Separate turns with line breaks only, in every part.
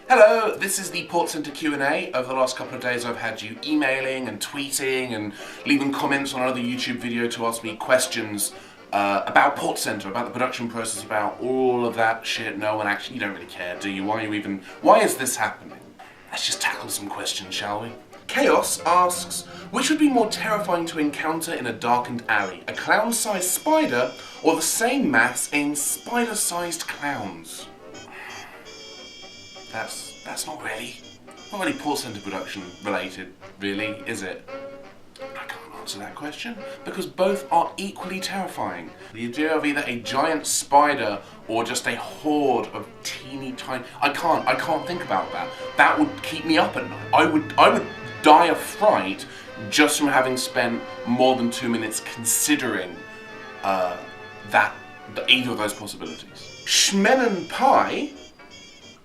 Hello, this is the PORTSCENTER Q A. Over the last couple of days I've had you emailing and tweeting and leaving comments on another YouTube video to ask me questions about PORTSCENTER, about the production process, about all of that shit. No one actually, you don't really care, do you? Why is this happening? Let's just tackle some questions, shall we? Chaos asks, which would be more terrifying to encounter in a darkened alley? A clown-sized spider or the same mass in spider-sized clowns? That's not really PORTSCENTER production related, really, is it? I can't answer that question because both are equally terrifying. The idea of either a giant spider or just a horde of teeny tiny... I can't think about that. That would keep me up at night. I would die of fright just from having spent more than 2 minutes considering either of those possibilities. Schmennen Pie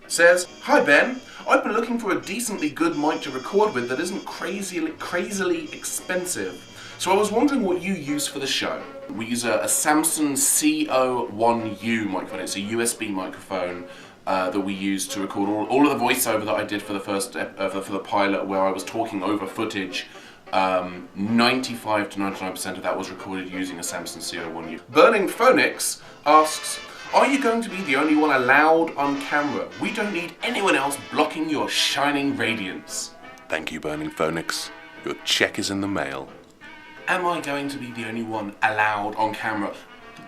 says, "Hi Ben, I've been looking for a decently good mic to record with that isn't crazily expensive. So I was wondering what you use for the show." We use a Samsung CO1U microphone. It's a USB microphone that we use to record all of the voiceover that I did for the first for the pilot, where I was talking over footage. 95 to 99% of that was recorded using a Samsung CO1U. Burning Phoenix asks, "Are you going to be the only one allowed on camera? We don't need anyone else blocking your shining radiance." Thank you, Burning Phoenix. Your check is in the mail. Am I going to be the only one allowed on camera?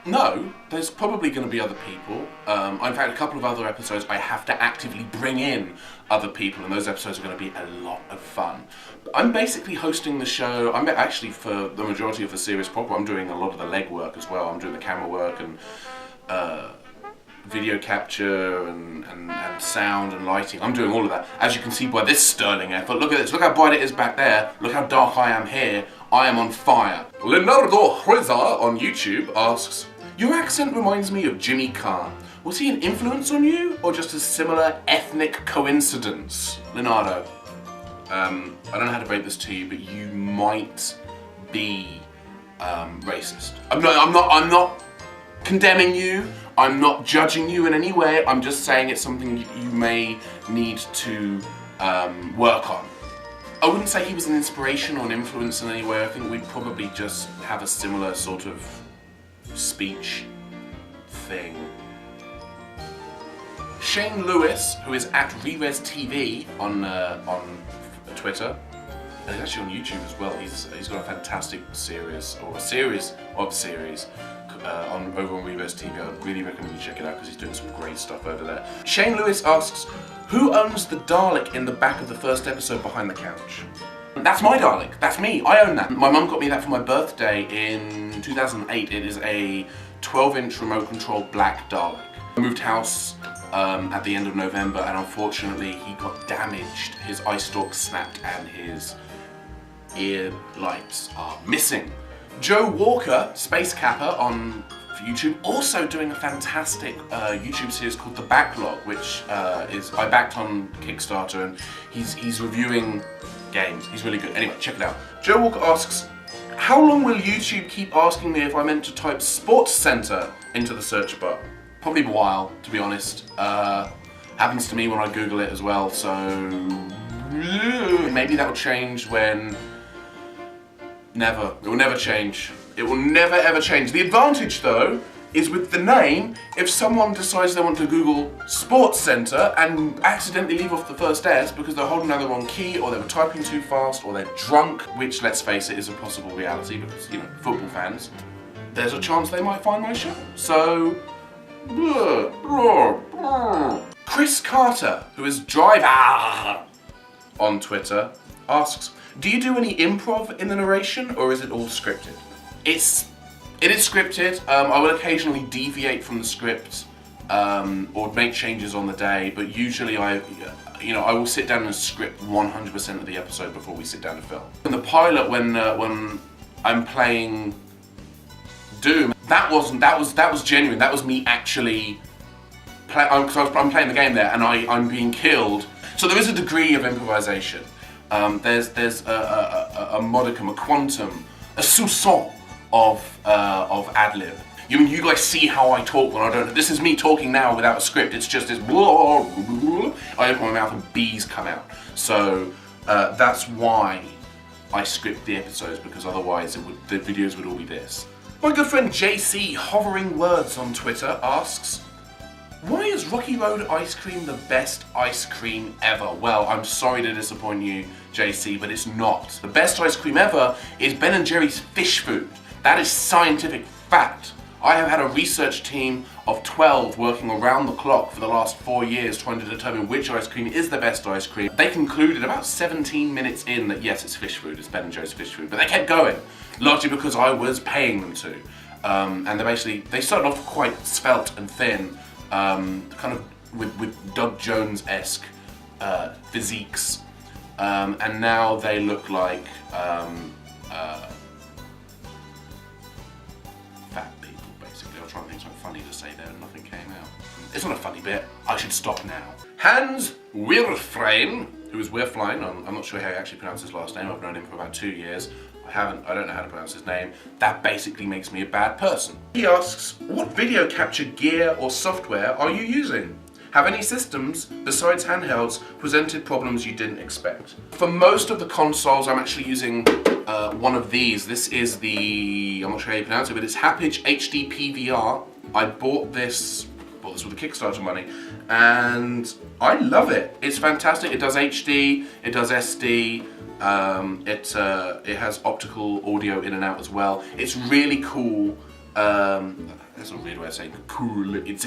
No, there's probably going to be other people. In fact, a couple of other episodes I have to actively bring in other people, and those episodes are going to be a lot of fun. I'm basically hosting the show. I'm actually, for the majority of the series proper, I'm doing a lot of the legwork as well. I'm doing the camera work and video capture and sound and lighting. I'm doing all of that. As you can see by this sterling effort, look at this, look how bright it is back there, look how dark I am here. I am on fire. Leonardo Huizar on YouTube asks, "Your accent reminds me of Jimmy Carr. Was he an influence on you or just a similar ethnic coincidence?" Leonardo, I don't know how to break this to you, but you might be racist. I'm not condemning you. I'm not judging you in any way. I'm just saying it's something you may need to work on. I wouldn't say he was an inspiration or an influence in any way. I think we'd probably just have a similar sort of speech thing. Shane Lewis, who is at ReresTV on Twitter, and he's actually on YouTube as well. He's got a fantastic series over on ReresTV. I really recommend you check it out because he's doing some great stuff over there. Shane Lewis asks, "Who owns the Dalek in the back of the first episode behind the couch?" That's my Dalek. That's me. I own that. My mum got me that for my birthday in 2008. It is a 12-inch remote control black Dalek. I moved house at the end of November, and unfortunately he got damaged. His eye stalk snapped and his ear lights are missing. Joe Walker, Space Kappa on YouTube, also doing a fantastic YouTube series called The Backlog, which I backed on Kickstarter, and he's reviewing games. He's really good. Anyway, check it out. Joe Walker asks, "How long will YouTube keep asking me if I meant to type PORTSCENTER into the search bar?" Probably a while, to be honest. Happens to me when I Google it as well, so maybe that'll change when... Never. It will never change. It will never ever change. The advantage though is with the name, if someone decides they want to Google PORTSCENTER and accidentally leave off the first S because they're holding down the wrong key or they were typing too fast or they're drunk, which let's face it is a possible reality because, you know, football fans, there's a chance they might find my show. So, Chris Carter, who is Driver on Twitter, asks, "Do you do any improv in the narration, or is it all scripted?" It is scripted. I will occasionally deviate from the script or make changes on the day, but usually I will sit down and script 100% of the episode before we sit down to film. In the pilot, when I'm playing Doom, that was genuine. That was me actually because I'm playing the game there and I'm being killed. So there is a degree of improvisation. There's a modicum, a quantum, a soupçon of ad-lib. You guys see how I talk when I don't. This is me talking now without a script. It's just this. Blah, blah, blah. I open my mouth and bees come out. So that's why I script the episodes, because otherwise the videos would all be this. My good friend JC Hovering Words on Twitter asks, why is Rocky Road ice cream the best ice cream ever? Well, I'm sorry to disappoint you, JC, but it's not. The best ice cream ever is Ben & Jerry's fish food. That is scientific fact. I have had a research team of 12 working around the clock for the last 4 years trying to determine which ice cream is the best ice cream. They concluded about 17 minutes in that yes, it's fish food, it's Ben & Jerry's fish food, but they kept going, largely because I was paying them to. And they started off quite svelte and thin, kind of with Doug Jones-esque physiques, and now they look like fat people, basically. I'll try and think something funny to say there and nothing came out. It's not a funny bit. I should stop now. Hans Wirfrein, who is Wirflein, I'm not sure how he actually pronounces his last name. I've known him for about 2 years. I don't know how to pronounce his name. That basically makes me a bad person. He asks, what video capture gear or software are you using? Have any systems, besides handhelds, presented problems you didn't expect? For most of the consoles, I'm actually using one of these. This is the, I'm not sure how you pronounce it, but it's Hapage HD PVR. I bought this with the Kickstarter money, and I love it. It's fantastic. It does HD, it does SD, it has optical audio in and out as well. It's really cool. That's a weird way of saying cool. It's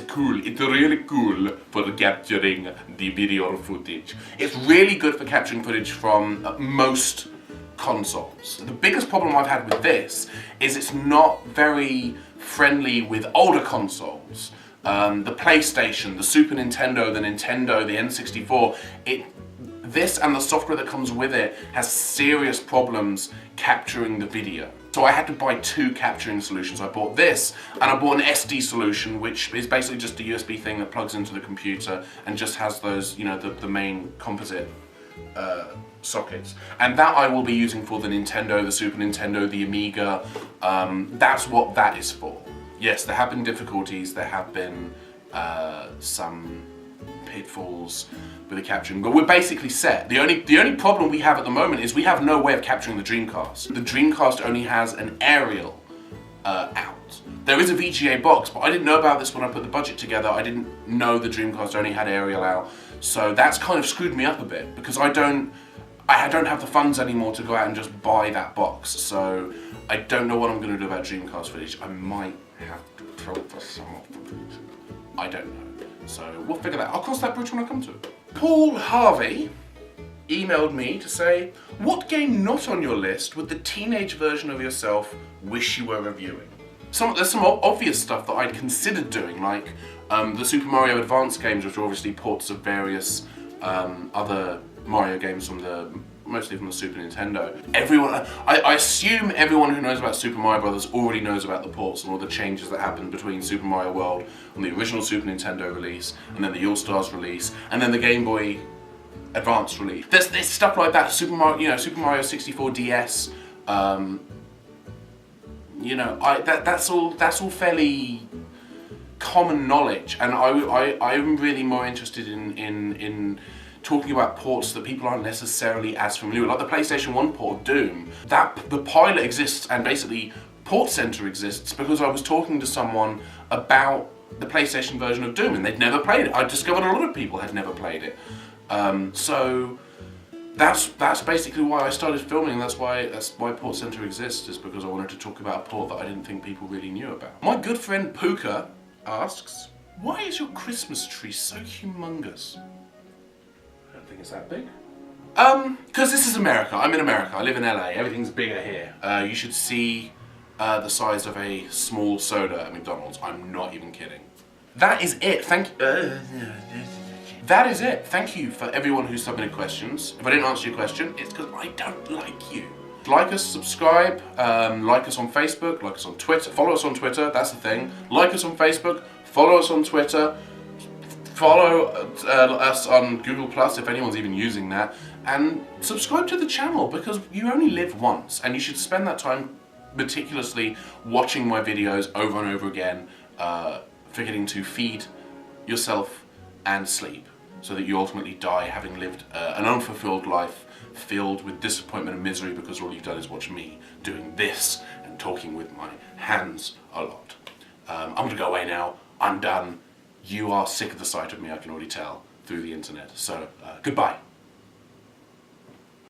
really cool for capturing the video footage. It's really good for capturing footage from most consoles. The biggest problem I've had with this is it's not very friendly with older consoles. The PlayStation, the Super Nintendo, the N64, this and the software that comes with it has serious problems capturing the video. So I had to buy 2 capturing solutions. I bought this, and I bought an SD solution, which is basically just a USB thing that plugs into the computer and just has those, you know, the main composite sockets. And that I will be using for the Nintendo, the Super Nintendo, the Amiga. That's what that is for. Yes, there have been difficulties, there have been some pitfalls with the capturing, but we're basically set. The only problem we have at the moment is we have no way of capturing the Dreamcast. The Dreamcast only has an aerial out. There is a VGA box, but I didn't know about this when I put the budget together. I didn't know the Dreamcast only had aerial out, so that's kind of screwed me up a bit because I don't have the funds anymore to go out and just buy that box. So I don't know what I'm going to do about Dreamcast footage. I might have to filter some of the footage. I don't know. So we'll figure that out. I'll cross that bridge when I come to it. Paul Harvey emailed me to say, what game not on your list would the teenage version of yourself wish you were reviewing? There's some obvious stuff that I'd considered doing, like the Super Mario Advance games, which are obviously ports of various other Mario games mostly from the Super Nintendo. I assume everyone who knows about Super Mario Brothers already knows about the ports and all the changes that happened between Super Mario World on the original Super Nintendo release, and then the All-Stars release, and then the Game Boy Advance release. There's stuff like that. Super Mario 64 DS. That's all fairly common knowledge, and I'm really more interested in talking about ports that people aren't necessarily as familiar with, like the PlayStation 1 port, Doom. The pilot exists, and basically PORTSCENTER exists because I was talking to someone about the PlayStation version of Doom, and they'd never played it. I discovered a lot of people had never played it. So that's basically why I started filming. That's why PORTSCENTER exists, is because I wanted to talk about a port that I didn't think people really knew about. My good friend Puka asks, why is your Christmas tree so humongous? I don't think it's that big. Because this is America. I'm in America. I live in LA. Everything's bigger here. You should see the size of a small soda at McDonald's. I'm not even kidding. That is it. That is it. Thank you for everyone who submitted questions. If I didn't answer your question, it's because I don't like you. Like us, subscribe, like us on Facebook, like us on Twitter, follow us on Twitter, that's the thing. Like us on Facebook, follow us on Twitter, follow us on Google Plus if anyone's even using that, and subscribe to the channel because you only live once and you should spend that time meticulously watching my videos over and over again, forgetting to feed yourself and sleep, so that you ultimately die having lived an unfulfilled life filled with disappointment and misery because all you've done is watch me doing this and talking with my hands a lot. I'm going to go away now. I'm done. You are sick of the sight of me, I can already tell, through the internet. So, goodbye.